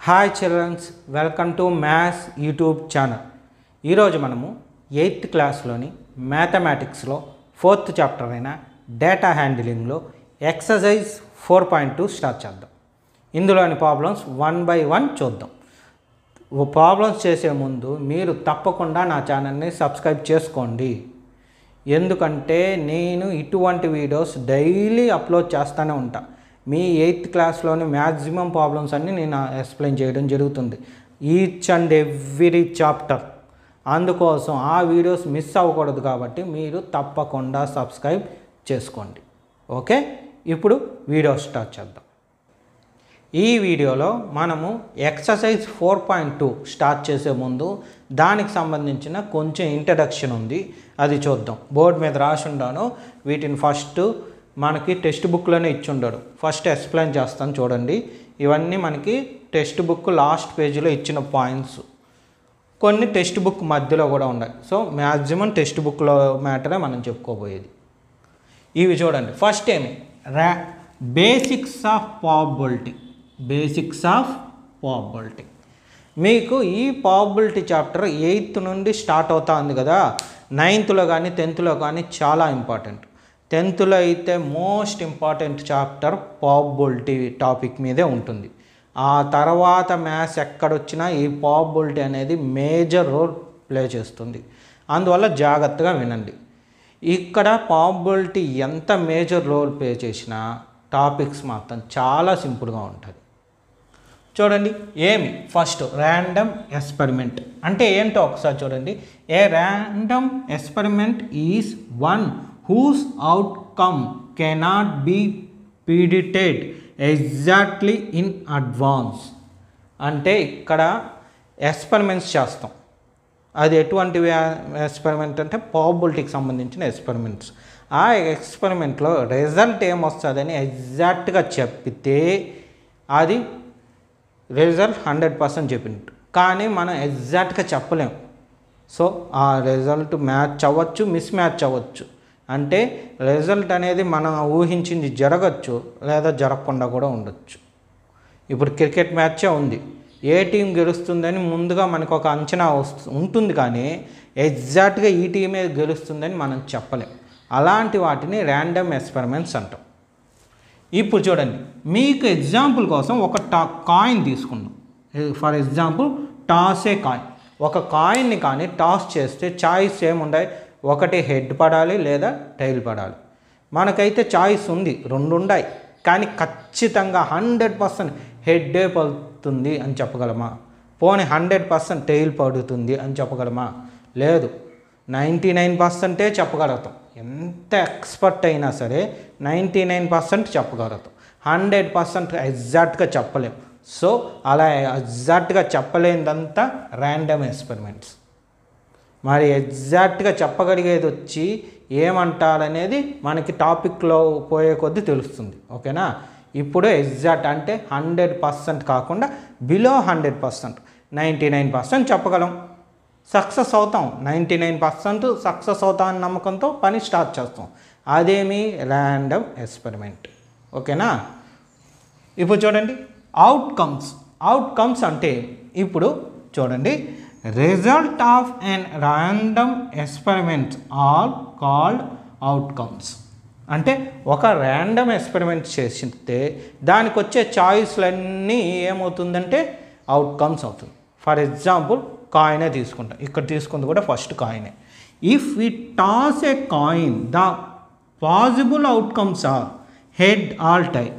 Hi children's, welcome to maths YouTube channel. ఈరోజు మనము 8th క్లాస్లోని మ్యాథమెటిక్స్లో 4th chapter అయిన data హ్యాండిలింగ్లో exercise 4.2 start చేద్దాం. ఇందులోని ప్రాబ్లమ్స్ 1 by 1 చూద్దాం. ప్రాబ్లమ్స్ చేసే ముందు మీరు తప్పకుండా నా ఛానల్ని సబ్స్క్రైబ్ చేసుకోండి. ఎందుకంటే నేను ఇటువంటి వీడియోస్ డైలీ అప్లోడ్ చేస్తూనే ఉంటాను. మీ 8th క్లాస్లోని మ్యాక్సిమం ప్రాబ్లమ్స్ అన్నీ నేను ఎక్స్ప్లెయిన్ చేయడం జరుగుతుంది, ఈచ్ అండ్ ఎవ్రీ చాప్టర్. అందుకోసం ఆ వీడియోస్ మిస్ అవ్వకూడదు కాబట్టి మీరు తప్పకుండా సబ్స్క్రైబ్ చేసుకోండి. ఓకే, ఇప్పుడు వీడియో స్టార్ట్ చేద్దాం. ఈ వీడియోలో మనము ఎక్సర్సైజ్ 4.2 స్టార్ట్ చేసే ముందు దానికి సంబంధించిన కొంచెం ఇంట్రడక్షన్ ఉంది, అది చూద్దాం. బోర్డు మీద రాసి ఉండాను. వీటిని ఫస్ట్ మనకి టెక్స్ట్ బుక్లోనే ఇచ్చి ఉండడు. ఫస్ట్ ఎక్స్ప్లెయిన్ చేస్తాను చూడండి. ఇవన్నీ మనకి టెక్స్ట్ బుక్ లాస్ట్ పేజీలో ఇచ్చిన పాయింట్స్. కొన్ని టెక్స్ట్ బుక్ మధ్యలో కూడా ఉన్నాయి. సో మ్యాక్సిమం టెక్స్ట్ బుక్లో మ్యాటరే మనం చెప్పుకోబోయేది. ఇవి చూడండి. ఫస్ట్ ఏమి basics of probability. Basics of probability మీకు ఈ ప్రాబబిలిటీ చాప్టర్ 8th నుండి స్టార్ట్ అవుతుంది కదా. 9thలో కానీ 10thలో కానీ చాలా ఇంపార్టెంట్. 10thలో అయితే most important chapter probability topic మీదే ఉంటుంది. ఆ తర్వాత మ్యాథ్స్ ఎక్కడొచ్చినా ఈ ప్రాబబిలిటీ అనేది మేజర్ రోల్ ప్లే చేస్తుంది. అందువల్ల జాగ్రత్తగా వినండి. ఇక్కడ ప్రాబబిలిటీ ఎంత మేజర్ రోల్ ప్లే చేసినా టాపిక్స్ మాత్రం చాలా సింపుల్గా ఉంటుంది. చూడండి ఏమి ఫస్ట్ ర్యాండమ్ ఎక్స్పెరిమెంట్ అంటే ఏంటో ఒకసారి చూడండి. ఏ random experiment is one whose outcome cannot be predicted exactly in advance. అంటే ఇక్కడ ఎక్స్పెరిమెంట్స్ చేస్తాం. అది ఎటువంటి ఎక్స్పెరిమెంట్ అంటే ప్రాబబిలిటీకి సంబంధించిన ఎక్స్పెరిమెంట్స్. ఆ ఎక్స్పెరిమెంట్లో రిజల్ట్ ఏమొస్తుందని ఎగ్జాక్ట్గా చెప్పితే అది రిజల్ట్ 100% చెప్పినట్టు. కానీ మనం ఎగ్జాక్ట్గా చెప్పలేం. సో ఆ రిజల్ట్ మ్యాచ్ అవ్వచ్చు, మిస్ మ్యాచ్ అవ్వచ్చు. అంటే రిజల్ట్ అనేది మనం ఊహించింది జరగచ్చు, లేదా జరగకుండా కూడా ఉండొచ్చు. ఇప్పుడు క్రికెట్ మ్యాచే ఉంది, ఏ టీం గెలుస్తుందని ముందుగా మనకు ఒక అంచనా ఉంటుంది, కానీ ఎగ్జాక్ట్గా ఈ టీమే గెలుస్తుందని మనం చెప్పలేం. అలాంటి వాటిని ర్యాండమ్ ఎక్స్పెరిమెంట్స్ అంటాం. ఇప్పుడు చూడండి, మీకు ఎగ్జాంపుల్ కోసం ఒక కాయిన్ తీసుకున్నాం. For example toss a coin. ఒక కాయిన్ని కానీ టాస్ చేస్తే చాయిస్ ఏముంటాయి? ఒకటి హెడ్ పడాలి లేదా టైల్ పడాలి. మనకైతే చాయిస్ ఉంది, రెండు ఉన్నాయి. కానీ ఖచ్చితంగా 100% హెడ్డే పడుతుంది అని చెప్పగలమా? పోనీ 100% టైల్ పడుతుంది అని చెప్పగలమా? లేదు, 99% చెప్పగలుగుతాం. ఎంత ఎక్స్పర్ట్ అయినా సరే 99% చెప్పగలుగుతాం. 100% ఎగ్జాక్ట్గా చెప్పలేం. సో అలా ఎగ్జాక్ట్గా చెప్పలేనిదంతా ర్యాండమ్ ఎక్స్పెరిమెంట్స్. మరి ఎగ్జాక్ట్గా చెప్పగలిగేది వచ్చి ఏమంటారనేది మనకి టాపిక్లో పోయే కొద్దీ తెలుస్తుంది. ఓకేనా? ఇప్పుడు ఎగ్జాక్ట్ అంటే 100% కాకుండా బిలో 100%, 99% చెప్పగలం, సక్సెస్ అవుతాం. 99% సక్సెస్ అవుతాం అనే నమ్మకంతో పని స్టార్ట్ చేస్తాం. అదేమి ర్యాండమ్ ఎక్స్పెరిమెంట్. ఓకేనా? ఇప్పుడు చూడండి అవుట్కమ్స్ అంటే ఇప్పుడు చూడండి, result of an random experiments are called outcomes. అంటే ఒక ర్యాండమ్ ఎక్స్పెరిమెంట్ చేస్తే దానికి వచ్చే చాయిస్లన్నీ ఏమవుతుందంటే అవుట్కమ్స్ అవుతుంది. ఫర్ ఎగ్జాంపుల్ కాయినే తీసుకుంటాం. ఇక్కడ తీసుకుంది కూడా ఫస్ట్ కాయినే. If we toss a coin the possible outcomes are head or tail.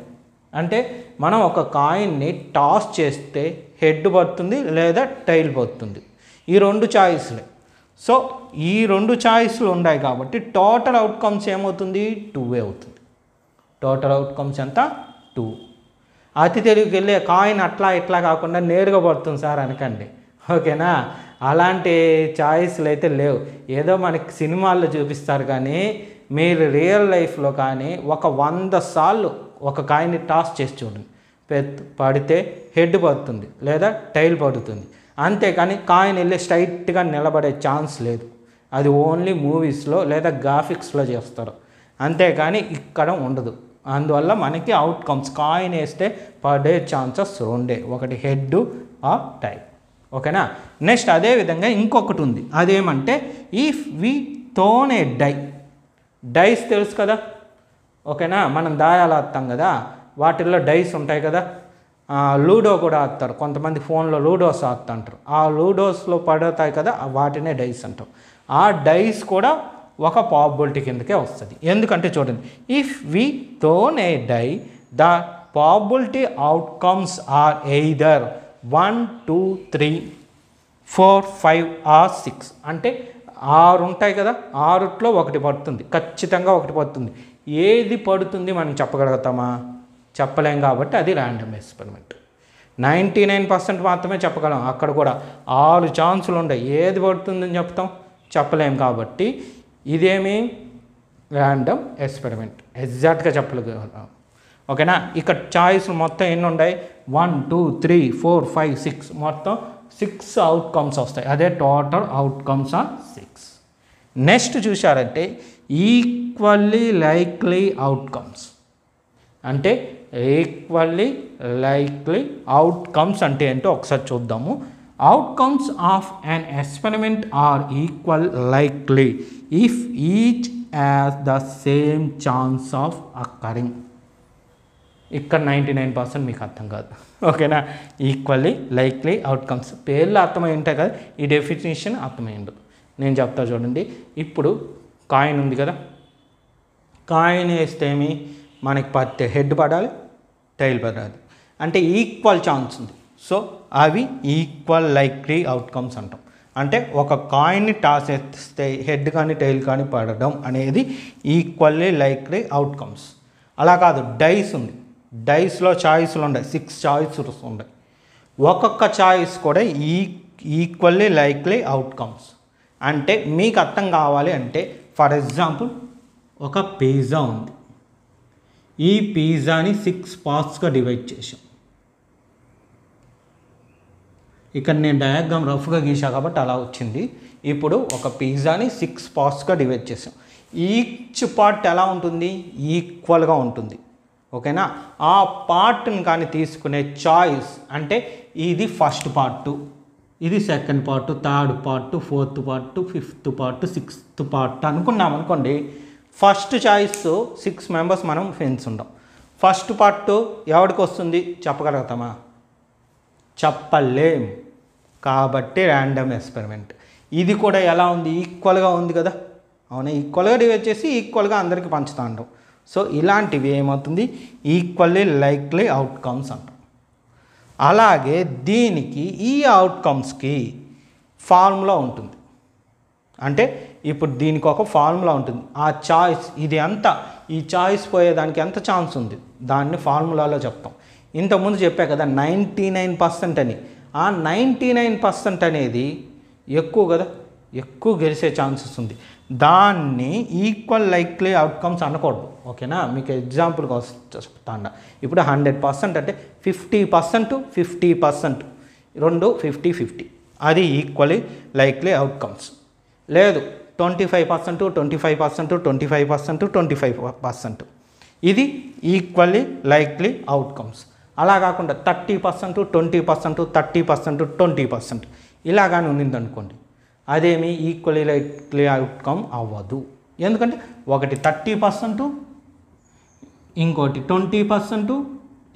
అంటే మనం ఒక కాయిన్ని టాస్ చేస్తే హెడ్ పడుతుంది లేదా టైల్ పడుతుంది. ఈ రెండు చాయిస్లే. సో ఈ రెండు చాయిస్లు ఉన్నాయి కాబట్టి టోటల్ అవుట్కమ్స్ ఏమవుతుంది? 2 అవుతుంది. టోటల్ అవుట్కమ్స్ ఎంత? 2. అతి తెలివికి వెళ్ళే కాయిన్ అట్లా ఇట్లా కాకుండా నేరుగా పడుతుంది సార్ అనకండి. ఓకేనా? అలాంటి చాయిస్లు అయితే లేవు. ఏదో మనకి సినిమాల్లో చూపిస్తారు, కానీ మీరు రియల్ లైఫ్లో కానీ ఒక 100 సార్లు ఒక కాయిన్ని టాస్ చేసి చూడండి. పడితే హెడ్ పడుతుంది లేదా టైల్ పడుతుంది. అంతేకాని కాయిన్ వెళ్ళి స్ట్రైట్గా నిలబడే ఛాన్స్ లేదు. అది ఓన్లీ మూవీస్లో లేదా గ్రాఫిక్స్లో చేస్తారు, అంతేకాని ఇక్కడ ఉండదు. అందువల్ల మనకి అవుట్కమ్స్ కాయిన్ వేస్తే పడే ఛాన్సెస్ రెండే, ఒకటి హెడ్ ఆర్ టైల్. ఓకేనా. నెక్స్ట్ అదేవిధంగా ఇంకొకటి ఉంది, అదేమంటే if we thrown a dice తెలుసు కదా. ఓకేనా, మనం దాయాలు ఆడతాం కదా, వాటిల్లో డైస్ ఉంటాయి కదా. లూడో కూడా ఆడతారు కొంతమంది, ఫోన్లో లూడోస్ ఆడుతుంటారు. ఆ లూడోస్లో పడతాయి కదా, వాటినే డైస్ అంటాం. ఆ డైస్ కూడా ఒక ప్రాబబిలిటీ కిందకే వస్తుంది. ఎందుకంటే చూడండి, if we thrown a die the probability outcomes are either 1, 2, 3, 4, 5 or 6. అంటే 6 ఉంటాయి కదా, 6లో ఒకటి పడుతుంది, ఖచ్చితంగా ఒకటి పడుతుంది. ఏది పడుతుంది మనం చెప్పగలుగుతామా? చెప్పలేం. కాబట్టి అది ర్యాండమ్ ఎక్స్పెరిమెంట్. 99% మాత్రమే చెప్పగలం. అక్కడ కూడా 6 ఛాన్సులు ఉంటాయి, ఏది పడుతుందని చెప్తాం? చెప్పలేం. కాబట్టి ఇదేమి ర్యాండమ్ ఎక్స్పెరిమెంట్, ఎగ్జాక్ట్గా చెప్పగలం. ఓకేనా. ఇక్కడ చాయిస్లు మొత్తం ఎన్ని ఉన్నాయి? 1, 2, 3, 4, 5, 6, మొత్తం 6 అవుట్కమ్స్ వస్తాయి. అదే టోటల్ అవుట్కమ్స్ ఆర్ 6. నెక్స్ట్ చూశారంటే ఈక్వల్లీ లైక్లీ అవుట్కమ్స్. అంటే ఈక్వల్లీ లైక్లీ అవుట్కమ్స్ అంటే ఏంటో ఒకసారి చూద్దాము. Outcomes of an experiment are equal likely if each has the same chance of occurring. ఇక్కడ 99% మీకు అర్థం కాదు. ఓకేనా. ఈక్వల్లీ లైక్లీ అవుట్కమ్స్ పేర్లు అర్థమై ఉంటాయి కదా, ఈ డెఫినేషన్ అర్థమై ఉండదు. నేను చెప్తా చూడండి. ఇప్పుడు కాయిన్ ఉంది కదా, కాయిన్ వేస్తే ఏమి మనకి హెడ్ పడాలి, టైల్ పడాలి. అంటే ఈక్వల్ ఛాన్స్ ఉంది. సో అవి ఈక్వల్ లైక్లీ అవుట్కమ్స్ అంటాం. అంటే ఒక కాయిన్ని టాస్ వేస్తే హెడ్ కానీ టైల్ కానీ పడడం అనేది ఈక్వల్లీ లైక్లీ అవుట్కమ్స్. అలా కాదు, డైస్ ఉంది, డైస్లో చాయిస్లు ఉన్నాయి, 6 చాయిస్లు ఉన్నాయి. ఒక్కొక్క చాయిస్ కూడా ఈక్వల్లీ లైక్లీ అవుట్కమ్స్. అంటే మీకు అర్థం కావాలి అంటే, ఫర్ ఎగ్జాంపుల్ ఒక పిజ్జా ఉంది, ఈ పిజ్జాని 6 పార్ట్స్గా డివైడ్ చేసాం. ఇక్కడ నేను డయాగ్రామ్ రఫ్గా గీసా కాబట్టి అలా వచ్చింది. ఇప్పుడు ఒక పిజ్జాని 6 పార్ట్స్గా డివైడ్ చేసాం. ఈచ్ పార్ట్ ఎలా ఉంటుంది? ఈక్వల్గా ఉంటుంది. ఓకేనా. ఆ పార్ట్ని కానీ తీసుకునే చాయిస్ అంటే ఇది ఫస్ట్ పార్టు, ఇది second part, third part, fourth part, fifth part, sixth part అనుకున్నాం అనుకోండి. ఫస్ట్ చాయిస్ 6 మెంబర్స్ మనం ఫ్రెండ్స్ ఉంటాం. ఫస్ట్ పార్ట్ ఎవరికి వస్తుంది చెప్పగలుగుతామా? చెప్పలేం. కాబట్టి ర్యాండమ్ ఎక్స్పెరిమెంట్. ఇది కూడా ఎలా ఉంది? ఈక్వల్గా ఉంది కదా. అవునా, ఈక్వల్గా డివైడ్ చేసి ఈక్వల్గా అందరికీ పంచుతా ఉంటాం. సో ఇలాంటివి ఏమవుతుంది? ఈక్వల్లీ లైక్లీ అవుట్కమ్స్ అంటాం. అలాగే దీనికి ఈ అవుట్కమ్స్కి ఫార్ములా ఉంటుంది. అంటే ఇప్పుడు దీనికి ఒక ఫార్ములా ఉంటుంది. ఆ చాయిస్ ఇది ఎంత, ఈ చాయిస్ పోయేదానికి ఎంత ఛాన్స్ ఉంది, దాన్ని ఫార్ములాలో చెప్తాం. ఇంతకుముందు చెప్పా కదా 99% అని. ఆ 99% అనేది ఎక్కువ కదా, ఎక్కువ గెలిచే ఛాన్సెస్ ఉంది. దాన్ని ఈక్వల్ లైక్లీ అవుట్కమ్స్ అనకూడదు. ఓకేనా. మీకు ఎగ్జాంపుల్గా చెప్తాను. ఇప్పుడు 100% అంటే 50%, 50%, రెండు 50-50, అది ఈక్వల్లీ లైక్లీ అవుట్కమ్స్. లేదు 25%, 25%, 25%, 25%, ఇది ఈక్వల్లీ లైక్లీ అవుట్కమ్స్. అలా కాకుండా 30%, 20%, 30%, 20% ఇలా కానీ ఉన్నిందనుకోండి, అదేమి ఈక్వల్లీ లైక్లీ అవుట్కమ్ అవ్వదు. ఎందుకంటే ఒకటి 30%, ఇంకోటి 20%,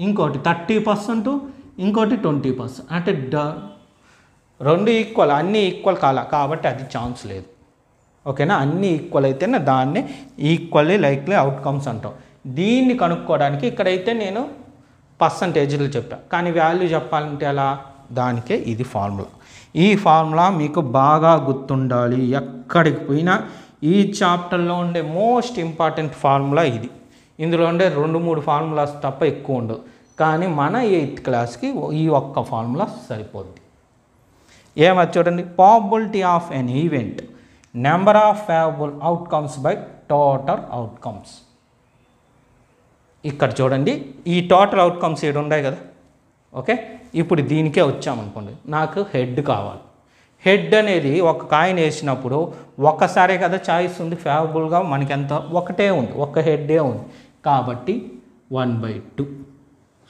ఇంకోటి 30%, ఇంకోటి 20%. అంటే రెండు ఈక్వల్, అన్నీ ఈక్వల్ కాలా, కాబట్టి అది ఛాన్స్ లేదు. ఓకేనా. అన్నీ ఈక్వల్ అయితేనే దాన్ని ఈక్వల్లీ లైక్లీ అవుట్కమ్స్ అంటాం. దీన్ని కనుక్కోవడానికి ఇక్కడైతే నేను పర్సంటేజ్లు చెప్పాను, కానీ వాల్యూ చెప్పాలంటే ఎలా? దానికే ఇది ఫార్ములా. ఈ ఫార్ములా మీకు బాగా గుర్తుండాలి. ఎక్కడికి పోయినా ఈ చాప్టర్లో ఉండే మోస్ట్ ఇంపార్టెంట్ ఫార్ములా ఇది. ఇందులో ఉండే 2-3 ఫార్ములాస్ తప్ప ఎక్కువ ఉండవు. కానీ మన 8th క్లాస్కి ఈ ఒక్క ఫార్ములా సరిపోద్ది. ఏమది చూడండి. Probability of N event, number of favourable outcomes by total outcomes. ఇక్కడ చూడండి, ఈ టోటల్ అవుట్కమ్స్ ఏడు ఉన్నాయి కదా. ఓకే, ఇప్పుడు దీనికే వచ్చామనుకోండి. నాకు హెడ్ కావాలి. హెడ్ అనేది ఒక కాయిన్ వేసినప్పుడు ఒక్కసారే కదా చాయిస్ ఉంది. ఫేవరబుల్గా మనకి ఎంత? ఒకటే ఉంది, ఒక్క హెడ్డే ఉంది. కాబట్టి 1/2.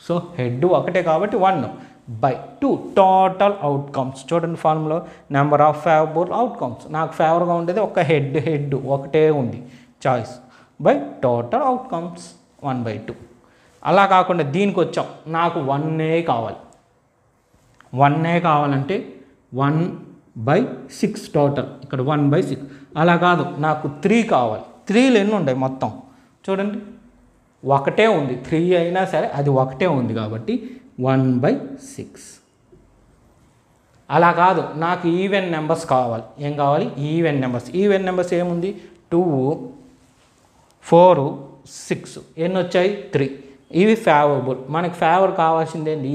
సో హెడ్ ఒకటే కాబట్టి 1/2 టోటల్ అవుట్కమ్స్. చూడండి formula, number of favourable outcomes. నాకు ఫేవర్గా ఉండేది ఒక హెడ్ ఒకటే ఉంది చాయిస్, బై టోటల్ అవుట్కమ్స్ 1/2. అలా కాకుండా దీనికి వచ్చాం, నాకు 1 కావాలి. 1 కావాలంటే 1/6 టోటల్, ఇక్కడ 1/6. అలా కాదు, నాకు 3 కావాలి. 3లో ఎన్ని ఉన్నాయి మొత్తం చూడండి, ఒకటే ఉంది. 3 అయినా సరే అది ఒకటే ఉంది కాబట్టి 1/6. అలా కాదు, నాకు ఈవెన్ నెంబర్స్ కావాలి. ఏం కావాలి? Even numbers. ఈవెన్ నెంబర్స్ ఏముంది? 2, 4, 6. ఎన్ని వచ్చాయి? 3. ఇవి ఫేవరబుల్. మనకి ఫేవర్ కావాల్సింది ఏంటి?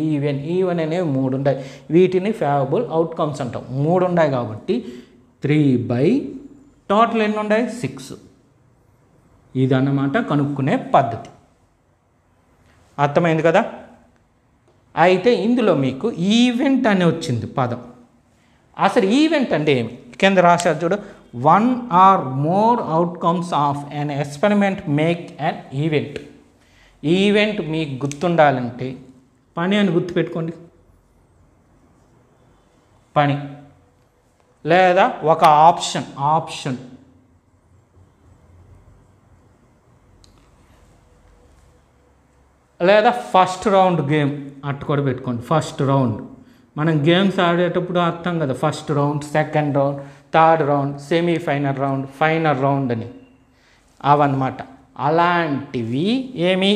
ఈవెన్ అనేవి 3 ఉంటాయి. వీటిని ఫేవరబుల్ అవుట్కమ్స్ అంటాం. 3 ఉన్నాయి కాబట్టి 3/, టోటల్ ఎన్ని ఉన్నాయి? 6. ఇదన్నమాట కనుక్కునే పద్ధతి. అర్థమైంది కదా? అయితే ఇందులో మీకు ఈవెంట్ అని వచ్చింది పదం. అసలు ఈవెంట్ అంటే ఏమి? కింద రాశారు చూడు, 1 or more outcomes of an experiment make an event. Event మీకు గుర్తుండాలంటే పని అని గుర్తుపెట్టుకోండి. పని లేదా ఒక ఆప్షన్ లేదా ఫస్ట్ రౌండ్ గేమ్ అట్టు కూడా పెట్టుకోండి. ఫస్ట్ రౌండ్ మనం గేమ్స్ ఆడేటప్పుడు అర్థం కదా, first round, second round, third round, semi-final round, final round అని అవన్నమాట. అలాంటివి ఏమి?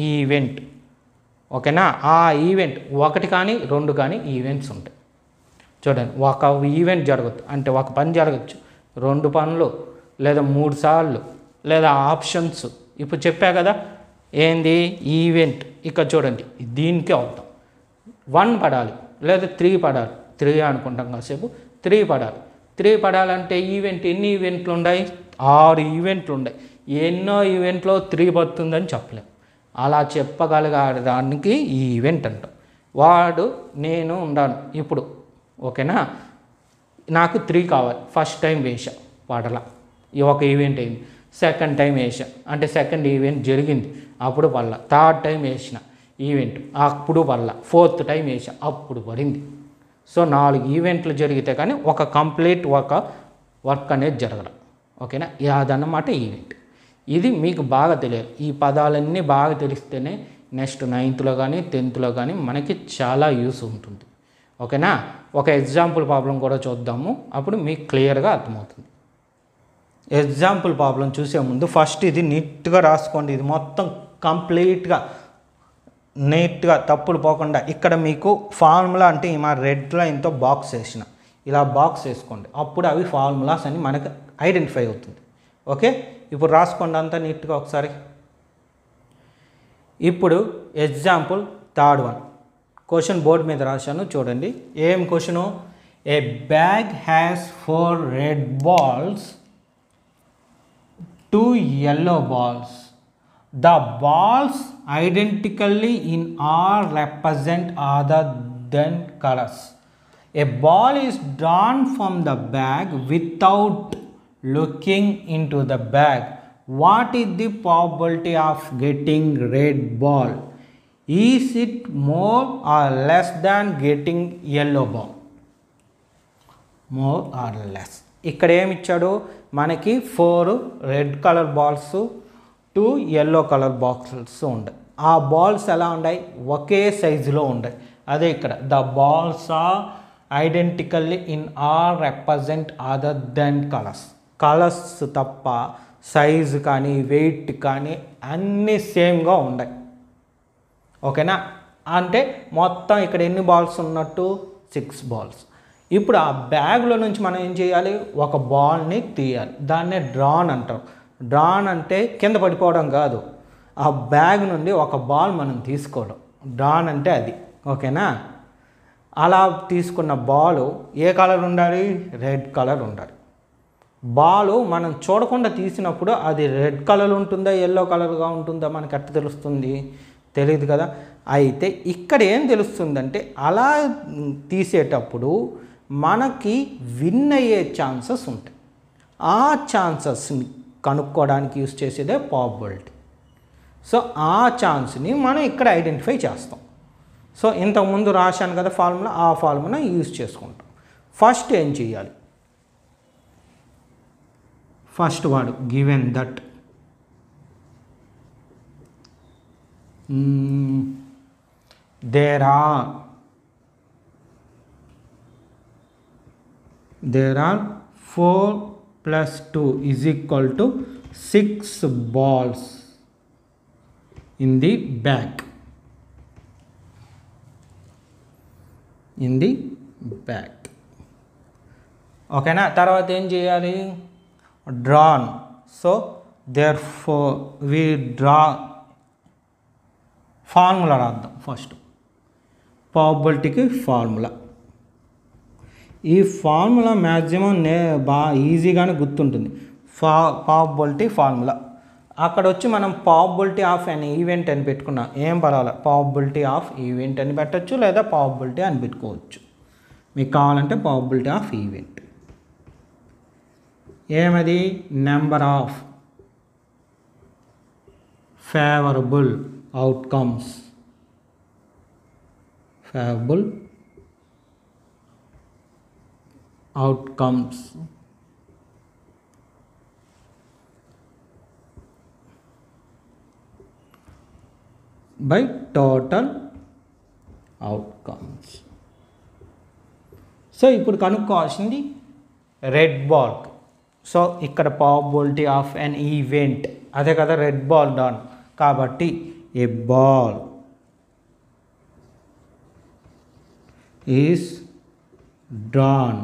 ఈవెంట్. ఓకేనా? ఆ ఈవెంట్ 1 కానీ 2 కానీ ఈవెంట్స్ ఉంటాయి. చూడండి, ఒక ఈవెంట్ జరగచ్చు అంటే ఒక పని జరగచ్చు, 2 పనులు, లేదా 3 సార్లు, లేదా ఆప్షన్స్. ఇప్పుడు చెప్పా కదా ఏంది ఈవెంట్. ఇక్కడ చూడండి, దీనికే అవుతాం. 1 పడాలి లేదా 3 పడాలి. 3 అనుకుంటాం కాసేపు. 3 పడాలి. 3 పడాలంటే ఈవెంట్ ఎన్ని ఈవెంట్లు ఉన్నాయి? 6 ఈవెంట్లు ఉన్నాయి. ఎన్నో ఈవెంట్లో 3 పడుతుందని చెప్పలేం. అలా చెప్పగలగడానికి ఈవెంట్ అంటాం. వాడు నేను ఉండాను ఇప్పుడు, ఓకేనా? నాకు 3 కావాలి. ఫస్ట్ టైం వేసా, పడలా, ఒక ఈవెంట్ అయింది. సెకండ్ టైం వేసా అంటే సెకండ్ ఈవెంట్ జరిగింది, అప్పుడు పడలా. థర్డ్ టైం వేసిన ఈవెంట్, అప్పుడు పడలా. ఫోర్త్ టైం వేసా, అప్పుడు పడింది. సో 4 ఈవెంట్లు జరిగితే కానీ ఒక కంప్లీట్ వర్క్ అనేది జరగడం. ఓకేనా? అదన్నమాట ఈవెంట్. ఇది మీకు బాగా తెలియాలి. ఈ పదాలన్నీ బాగా తెలిస్తేనే నెక్స్ట్ 9th కానీ 10th కానీ మనకి చాలా యూస్ ఉంటుంది. ఓకేనా? ఒక ఎగ్జాంపుల్ ప్రాబ్లం కూడా చూద్దాము, అప్పుడు మీకు క్లియర్గా అర్థమవుతుంది. ఎగ్జాంపుల్ ప్రాబ్లం చూసే ముందు ఫస్ట్ ఇది నీట్గా రాసుకోండి. ఇది మొత్తం కంప్లీట్గా నీట్గా తప్పులు పోకుండా. ఇక్కడ మీకు ఫార్ములా అంటే మా రెడ్ లైన్తో బాక్స్ వేసిన, ఇలా బాక్స్ వేసుకోండి. అప్పుడు అవి ఫార్ములాస్ అని మనకు ఐడెంటిఫై అవుతుంది. ఓకే, ఇప్పుడు రాసుకోండి అంతా నీట్గా ఒకసారి. ఇప్పుడు example third one question board మీద రాశాను చూడండి. ఏం question? A bag has 4 red balls, 2 yellow balls. The balls identically in all represent other than colors. A ball is drawn from the bag without looking into the bag. What is the probability of getting red ball? Is it more or less than getting yellow ball? More or less. ఇక్కడ ఏమి ఇచ్చాడు మనకి? 4 red colour balls, 2 yellow colour boxes ఉన్నాయి. ఆ balls ఎలా ఉన్నాయి? ఒకే సైజులో ఉన్నాయి. అదే ఇక్కడ the balls are identically in all represent other then colours. Colours తప్ప సైజు కానీ వెయిట్ కానీ అన్నీ సేమ్గా ఉన్నాయి. ఓకేనా? అంటే మొత్తం ఇక్కడ ఎన్ని బాల్స్ ఉన్నట్టు? 6 బాల్స్. ఇప్పుడు ఆ బ్యాగ్లో నుంచి మనం ఏం చేయాలి? ఒక బాల్ని తీయాలి. దాన్నే డ్రాన్ అంటాం. డ్రాన్ అంటే కింద పడిపోవడం కాదు, ఆ బ్యాగ్ నుండి ఒక బాల్ మనం తీసుకోవడం. డ్రాన్ అంటే అది. ఓకేనా? అలా తీసుకున్న బాలు ఏ కలర్ ఉండాలి? రెడ్ కలర్ ఉండాలి. బాలు మనం చూడకుండా తీసినప్పుడు అది రెడ్ కలర్ ఉంటుందా ఎల్లో కలర్గా ఉంటుందా మనకి ఎట్లా తెలుస్తుంది? తెలియదు కదా. అయితే ఇక్కడ ఏం తెలుస్తుందంటే అలా తీసేటప్పుడు మనకి విన్ అయ్యే ఛాన్సెస్ ఉంటాయి. ఆ ఛాన్సెస్ని కనుక్కోవడానికి యూస్ చేసేదే ప్రాబబిలిటీ. సో ఆ ఛాన్స్ని మనం ఇక్కడ ఐడెంటిఫై చేస్తాం. సో ఇంతకుముందు రాశాను కదా ఫార్ములా, ఆ ఫార్ములా యూజ్ చేసుకుంటాం. ఫస్ట్ ఏం చేయాలి, ఫస్ట్ వాడు given that there are 4 plus 2 is equal to 6 balls in the bag. ఓకేనా. తర్వాత ఏం చేయాలి, drawn. So therefore we draw formula రాద్దాం. ఫస్ట్ ప్రాబబిలిటీకి ఫార్ములా. ఈ ఫార్ములా మ్యాక్సిమం బాగా ఈజీగానే గుర్తుంటుంది. Probability formula. అక్కడ వచ్చి మనం ప్రాబబిలిటీ ఆఫ్ అన్ ఈవెంట్ అని పెట్టుకున్నాం, ఏం పర్వాలేదు. ప్రాబబిలిటీ ఆఫ్ ఈవెంట్ అని పెట్టచ్చు, లేదా ప్రాబబిలిటీ అని పెట్టుకోవచ్చు. మీకు కావాలంటే ప్రాబబిలిటీ ఆఫ్ ఈవెంట్. ఏమది, number of favourable outcomes by total outcomes. So ఇప్పుడు కనుక్కోవాల్సింది రెడ్ బాల్. సో ఇక్కడ ప్రాబబిలిటీ ఆఫ్ అన్ ఈవెంట్ అదే కదా, రెడ్ బాల్ డాన్. కాబట్టి a ball is drawn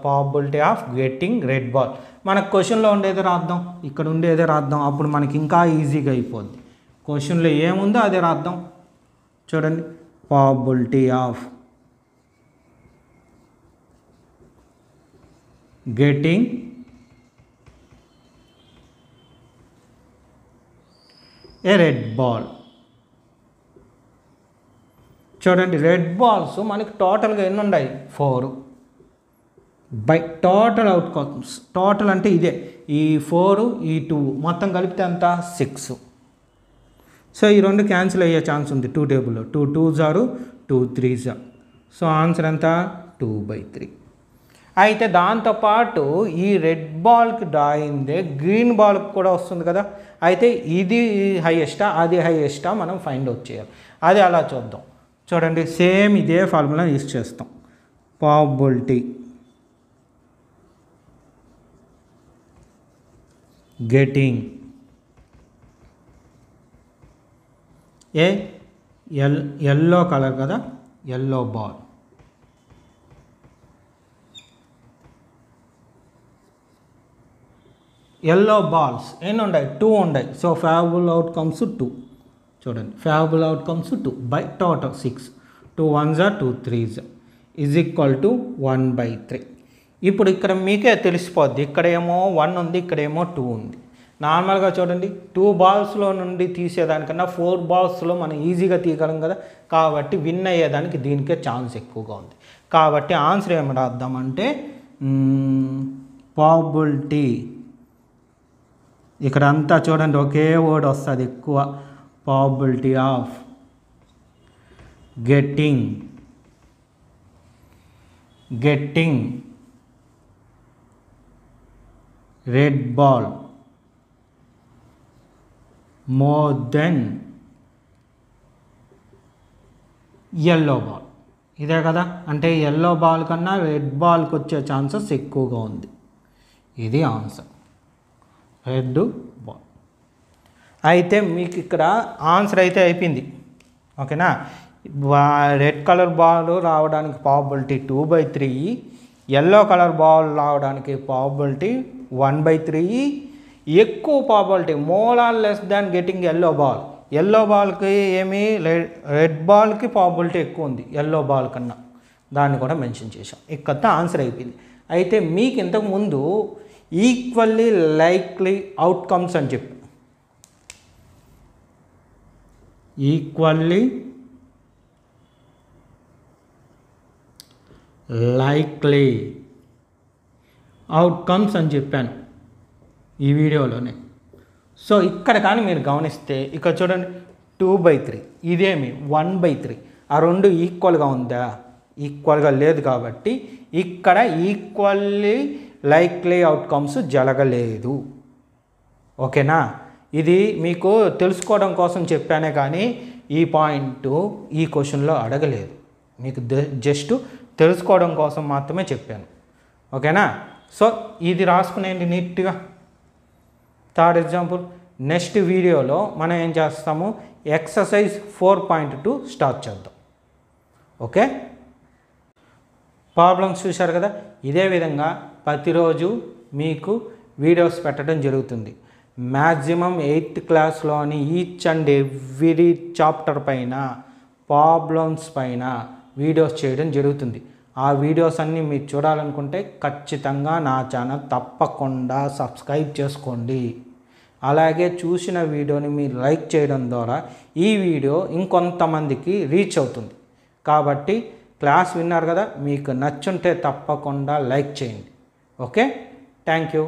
probability of getting red ball. మనకు క్వశ్చన్లో ఉండేది రాద్దాం, ఇక్కడ ఉండేదే రాద్దాం. అప్పుడు మనకి ఇంకా ఈజీగా అయిపోద్ది. క్వశ్చన్లో ఏముందో అదే రాద్దాం. చూడండి, probability of getting a red ball. చూడండి, రెడ్ బాల్స్ మనకి టోటల్గా ఎన్ని ఉన్నాయి, 4. బై టోటల్ అవుట్కమ్స్, టోటల్ అంటే ఇదే, ఈ 4 ఈ 2 మొత్తం కలిపితే ఎంత, 6. సో ఈ రెండు క్యాన్సిల్ అయ్యే ఛాన్స్ ఉంది 2 టేబుల్లో. 2 2s are 2 3s. So answer ఎంత, 2/3. అయితే దాంతోపాటు ఈ రెడ్ బాల్కి డ్రా అయిందే గ్రీన్ బాల్కి కూడా వస్తుంది కదా. అయితే ఇది హైయెస్టా అది హైయెస్టా మనం ఫైండ్ అవుట్ చేయాలి. అది అలా చూద్దాం. చూడండి, సేమ్ ఇదే ఫార్ములా యూజ్ చేస్తాం. ప్రాబబిలిటీ గెటింగ్ ఎల్లో కలర్ కదా, ఎల్లో బాల్. ఎల్లో బాల్స్ ఎన్ని ఉన్నాయి, 2 ఉన్నాయి. So favourable outcomes 2. చూడండి, favourable outcomes 2 by total 6. 2 1s are 2 3s is equal to 1/3. ఇప్పుడు ఇక్కడ మీకే తెలిసిపోద్ది, ఇక్కడేమో 1 ఉంది, ఇక్కడేమో 2 ఉంది. నార్మల్గా చూడండి, 2 బాల్స్లో నుండి తీసేదానికన్నా 4 బాల్స్లో మనం ఈజీగా తీయగలం కదా. కాబట్టి విన్ అయ్యేదానికి దీనికే ఛాన్స్ ఎక్కువగా ఉంది. కాబట్టి ఆన్సర్ ఏమి రాద్దామంటే, ప్రాబబిలిటీ, ఇక్కడ అంతా చూడండి ఒకే వర్డ్ వస్తుంది ఎక్కువ, probability of getting red ball more than yellow ball. ఇదే కదా, అంటే ఎల్లో బాల్ కన్నా రెడ్ బాల్కి వచ్చే ఛాన్సెస్ ఎక్కువగా ఉంది. ఇది ఆన్సర్, రెడ్ బాల్. అయితే మీకు ఇక్కడ ఆన్సర్ అయితే అయిపోయింది. ఓకేనా. రెడ్ కలర్ బాల్ రావడానికి ప్రాబబిలిటీ 2/3, ఎల్లో కలర్ బాల్ రావడానికి ప్రాబబిలిటీ 1/3. ఎక్కువ probability more or less than getting yellow ball. Yellow బాల్కి ఏమి, రెడ్ బాల్కి ప్రాబబిలిటీ ఎక్కువ ఉంది ఎల్లో బాల్ కన్నా. దాన్ని కూడా మెన్షన్ చేసాం. ఇక్కడతో ఆన్సర్ అయిపోయింది. అయితే మీకు ఇంతకుముందు ఈక్వల్లీ లైక్లీ అవుట్కమ్స్ అని చెప్పి, ఈక్వల్లీ లైక్లీ అవుట్కమ్స్ అని చెప్పాను ఈ వీడియోలోనే. సో ఇక్కడ కానీ మీరు గమనిస్తే ఇక్కడ చూడండి 2/3, ఇదేమి 1/3, ఆ రెండు ఈక్వల్గా ఉందా? ఈక్వల్గా లేదు కాబట్టి ఇక్కడ ఈక్వల్లీ లైక్లీ అవుట్కమ్స్ జరగలేదు. ఓకేనా? ఇది మీకు తెలుసుకోవడం కోసం చెప్పానే కానీ ఈ పాయింట్ ఈ క్వశ్చన్లో అడగలేదు, మీకు జస్ట్ తెలుసుకోవడం కోసం మాత్రమే చెప్పాను. ఓకేనా? సో ఇది రాసుకునేది నీట్గా. Third example. నెక్స్ట్ వీడియోలో మనం ఏం చేస్తాము, ఎక్సర్సైజ్ 4.2 స్టార్ట్ చేద్దాం. ఓకే, ప్రాబ్లమ్స్ చూశారు కదా. ఇదే విధంగా ప్రతిరోజు మీకు వీడియోస్ పెట్టడం జరుగుతుంది. మ్యాక్సిమం 8th క్లాస్లోని ఈచ్ అండ్ ఎవ్రీ చాప్టర్ పైన ప్రాబ్లమ్స్ పైన వీడియోస్ చేయడం జరుగుతుంది. ఆ వీడియోస్ అన్నీ మీరు చూడాలనుకుంటే ఖచ్చితంగా నా ఛానల్ తప్పకుండా సబ్స్క్రైబ్ చేసుకోండి. అలాగే చూసిన వీడియోని మీరు లైక్ చేయడం ద్వారా ఈ వీడియో ఇంకొంతమందికి రీచ్ అవుతుంది. కాబట్టి క్లాస్ విన్నారు కదా, మీకు నచ్చుంటే తప్పకుండా లైక్ చేయండి. Okay, thank you.